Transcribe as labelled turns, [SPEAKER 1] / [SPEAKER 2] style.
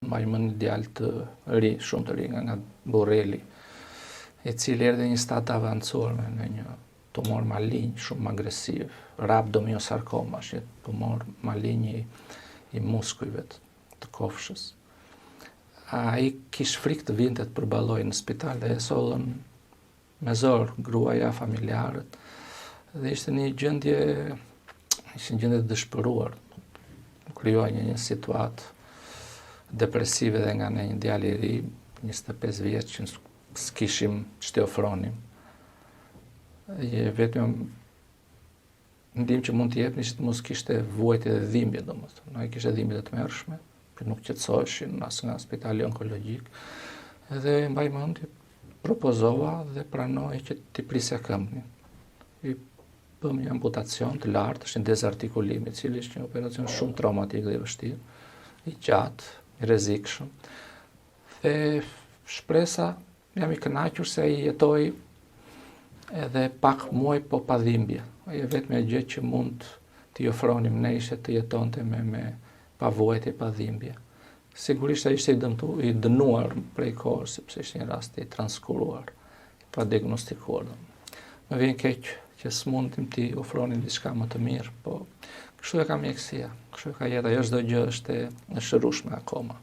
[SPEAKER 1] mbaj mend një djalë të ri, shumë të ri, nga Borrelli, i cili erdhi një stad të avancuar me një tumor malign shumë agresiv, rhabdomyosarkoma, është një tumor malign i muskujve të kofshës. Ai kishte frikë të vinte të përballojë në spital dhe e sollën me zor gruaja, familjarët, dhe ishte një gjendje të dëshpëruar. Krijoi një situatë depresive dhe nga ne një djalë i ri, 25 vjeç, që s'kishim ç't'i ofronim. Vetëm ndihmë që mund t'i jepni që të mos kishte vuajtje dhe dhimbje, domethënë. Ai kishte dhimbje të tmerrshme, që nuk qetësoheshin as nga spitali onkologjik. Dhe mbaj mend, propozova dhe pranoi që t'i prisja këmbën. I bëm një amputacion të lartë, është një dezartikulim, i cili është një operacion shumë traumatik dhe i vështirë, i gjatë, i rrezikshëm. Dhe shpresa, jam i kënaqur se ai jetoi edhe pak muaj po pa dhimbje. Ai vetëm gjë që mund t'i ofronim ne ishte të jetonte me pa vuajtje, pa dhimbje. Sigurisht ai ishte i dënuar prej kohës, sepse ishte një rast i transkuruar, pa diagnostikuar. Më vjen keq që s'mundim t'i ofronim diçka më të mirë, po kështu e ka mjekësia, kështu e ka jeta, jo çdo gjë është e shërueshme akoma.